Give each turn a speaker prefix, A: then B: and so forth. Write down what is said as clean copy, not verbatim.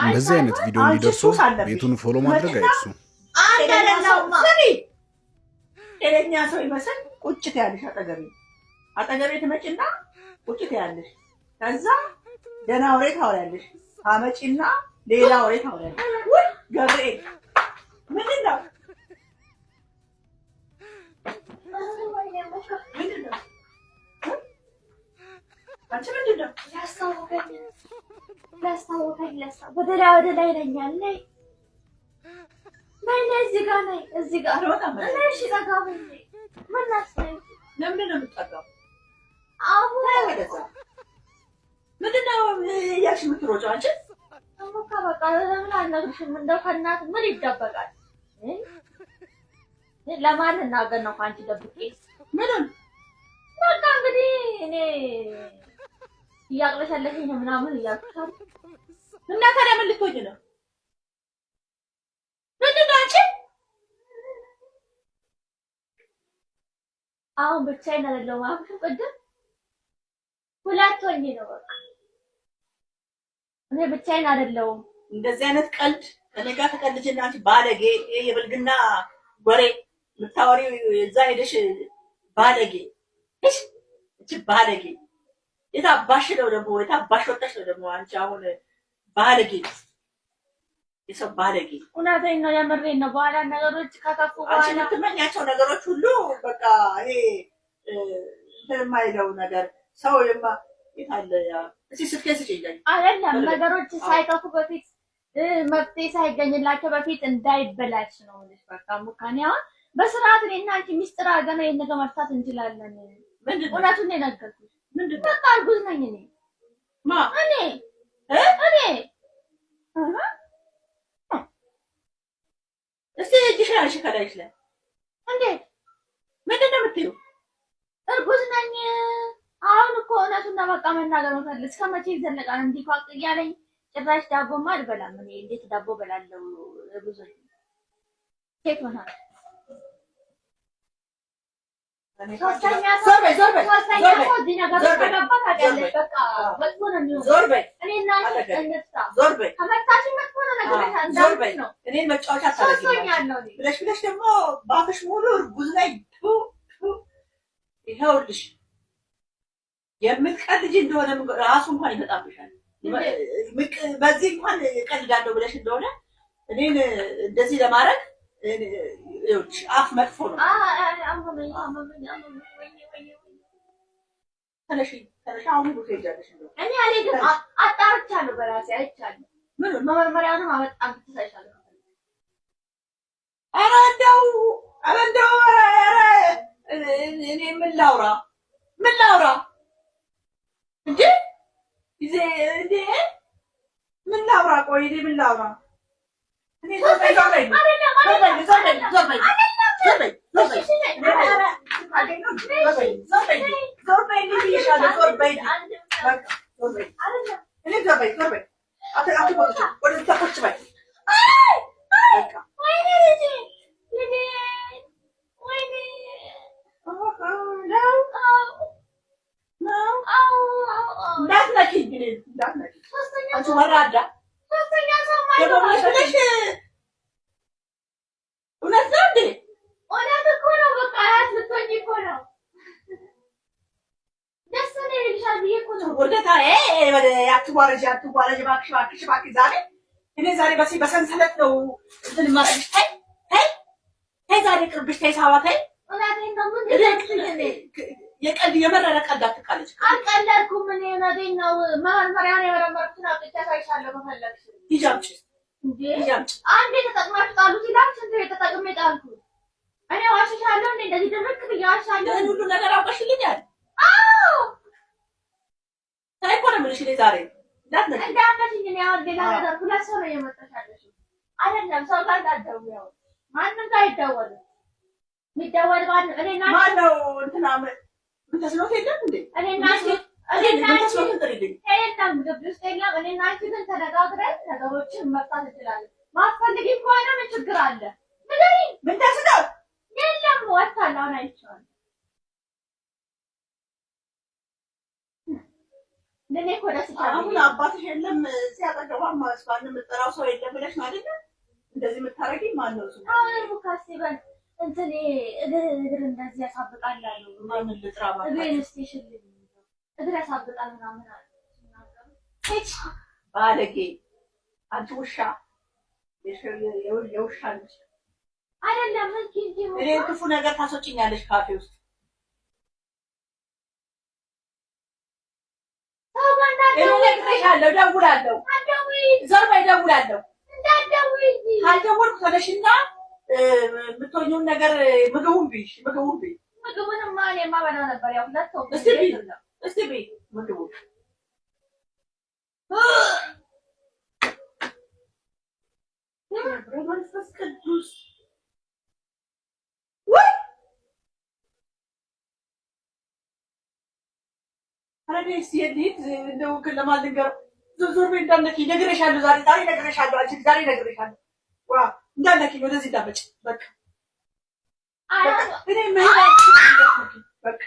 A: እንደዚህ አይነት ቪዲዮ እንዲደርሱ ቤቱን ፎሎ ማድረግ አይርሱ።
B: ጤነኛ ሰው ይመስል ቁጭት ያለሽ አጠገቤ ትመጪና ቁጭት ያለሽ ከዛ ደህና ወሬ ታወሪያለሽ። አመጪና ሌላ ወሬ ታወሪያለሽ። ወይ ገብርኤል ምንድን ነው? አንቺ ምንድን ነው?
C: ላስታውቀኝ ወደ ላይ ይለኛል። ነይ እዚህ ጋር ነይ፣ እዚህ ጋር እሺ፣ ጠጋ በይ።
B: ለምንድን ነው የምትጠጋው?
C: ወደዛ
B: ምንድን ነው እያልሽ የምትሮጪው አንቺ?
C: በቃ ለምን አልነግርሽም? እንደው ከእናት ምን ይደበቃል? ለማን ልናገር ነው ከአንቺ ደብቄ?
B: ምንም
C: በቃ እንግዲህ እኔ እያቅለሸለሸኝ ነው ምናምን እያልኩሽ
B: እና ታዲያ ምን ልትሆኝ ነው? ምንድን ነው አንቺ?
C: አሁን ብቻዬን አይደለሁም አልኩሽ ቅድም። ሁለት ሆኜ ነው በቃ እኔ ብቻዬን አይደለሁም።
B: እንደዚህ አይነት ቀልድ ከኔ ጋር ተቀልጅና አንቺ ባለጌ፣ የብልግና ወሬ የምታወሪው እዛ ሄደሽ ባለጌ። እቺ ባለጌ የታባሽ ነው ደግሞ የታባሽ ወጣሽ ነው ደግሞ አንቺ አሁን ባለጌ፣ የሰው ባለጌ።
C: እውነቴን ነው የምሬን ነው። በኋላ ነገሮች ከከፉ በኋላ
B: የምትመኛቸው ነገሮች ሁሉ በቃ ይሄ የማይለው ነገር ሰው የታለ ያ እዚህ ስትከስ ይችላል
C: አይደለም። ነገሮች ሳይከፉ በፊት መፍትሄ ሳይገኝላቸው በፊት እንዳይበላሽ ነው ልጅ በቃ ሙካኔ አሁን በስርዓት እኔና አንቺ ሚስጥር አድርገን ይሄን ነገር መፍታት እንችላለን። እውነቱን ነው የነገርኩሽ። ምንድን ነው በቃ እርጉዝ ነኝ እኔ
B: እስቲ እጅሽን አንሺ ከላይሽ ላይ።
C: እንዴት?
B: ምንድን ነው የምትይው?
C: እርጉዝ ነኝ። አሁን እኮ እውነቱን ነው በቃ መናገር መፈልግ። እስከ መቼ ይዘለቃል? እንዲህ ቋቅ እያለኝ ጭራሽ ዳቦማ አልበላም እኔ። እንዴት ዳቦ በላለሁ? እርጉዝ ነኝ። ሴት ሆናል።
B: ዞር በይ እኔን መጫወቻ አታደርጊም ብለሽ ደግሞ በአፍሽ ሙሉ እርጉዝ ነኝ። ይኸውልሽ የምትቀልጂ እንደሆነ ራሱ እንኳን ይመጣብሻል። በዚህ እንኳን እቀልዳለሁ ብለሽ እንደሆነ እኔን እንደዚህ ለማድረግ አፍ መጥፎ ነው። ተነሽ አሁን ሁሉ ትሄጃለሽ።
C: እኔ አልሄድም። አጣርቻለሁ በራሴ አይቻለሁ። መመርመሪያውንም አመጣም ትሰሻለሁ።
B: ኧረ እንደው እኔ ምን ላውራ እንዴ? ምን ላውራ? ቆይ እኔ ምን ላውራ? እውነት ነው እንዴ?
C: እውነት እኮ ነው። በቃ አያት ልትሆኚ እኮ ነው። ደስ ነው ይልሻል ብዬሽ እኮ ነው።
B: ወደታ አትዋረጂ እባክሽ። ዛሬ እኔ በሰንሰለት ነው እንትን የማደርግሽ። ተይ ዛሬ ቅርብሽ። ተይ ሳዋ ተይ።
C: እውነቴን ነው። ምንድን
B: ነው የመረረ ቀልድ አትቃለች።
C: አልቀለድኩም እኔ እውነቴን ነው። መመርመሪያውን የመረመርኩትን አውጥቼ አሳይሻለሁ ከፈለግሽ።
B: ሂጂ አምጪ
C: አንዴ ተጠቅማችሁ ጣሉት ይላል። ስንት ተጠቅሜ ጣልኩት? እኔ ዋሽሻለሁ እንዴ? እንደዚህ ድርቅ ብዬ ዋሻለሁ?
B: ሁሉ ነገር አውቀሽልኛል።
C: አዎ
B: ተይ እኮ ነው የምልሽ። እኔ ዛሬ
C: እንዳትነሽኝ። እኔ አሁን ሌላ ነገር ሁለት ሰው ነው እየመጣሽ ያለሽው አይደለም። ሰው ጋር እንዳትደውይ። ያው ማንም ጋር አይደወልም። የሚደወል
B: ማነው? እንትና ምን ተስኖት የለም እንዴ?
C: እኔና ግን ተነጋግረን ነገሮችን መፍታት እንችላለን። ማትፈልጊ ከሆነ ምን ችግር አለ? ንገሪኝ።
B: ምን ተስኖት?
C: የለም ወጣላ አሁን አይቼዋለሁ። ለኔ እኮ ደስ ይላል።
B: አሁን አባትሽ የለም ሲያጠገባማ እሷን የምጠራው ሰው የለም ብለሽ ማለት ነው እንደዚህ የምታረጊኝ ማን ነው እሱ?
C: አሁን ቡካስ ይበል እንትን እግር እንደዚህ ያሳብቃል አሉ።
B: ማን ልጥራ ማለት
C: እግሬን ስቴሽን እግር ያሳብቃል ምናምን አለ።
B: እቺ ባለጌ አንቺ ውሻ የውሻ ልጅ
C: አይደለም ምን ኪንጂ
B: እኔ ክፉ ነገር ታስወጪኛለሽ ካፌ ውስጥ እነግርሻለሁ። እደውላለሁ። ዞር በይ እደውላለሁ። ካልደወልኩ ተነሽና የምትሆኚውን ነገር ምግቡን ብይ።
C: ምግቡንማ እኔማ በላው ነበር። ያው ሁለት
B: እስቲ ብይ ምግቡን መንፈስ ቅዱስ አረዴስ የዲት እንደው ለማን ልንገረው? ዞር በይ እንዳትነኪኝ። ነግሬሻለሁ። ዛሬ ነግሬሻለሁ። አንቺ ዛሬ ነግሬሻለሁ። ዋ እንዳትነኪኝ፣ ወደዚህ እንዳትመጪ። በቃ እኔ መሄድ በቃ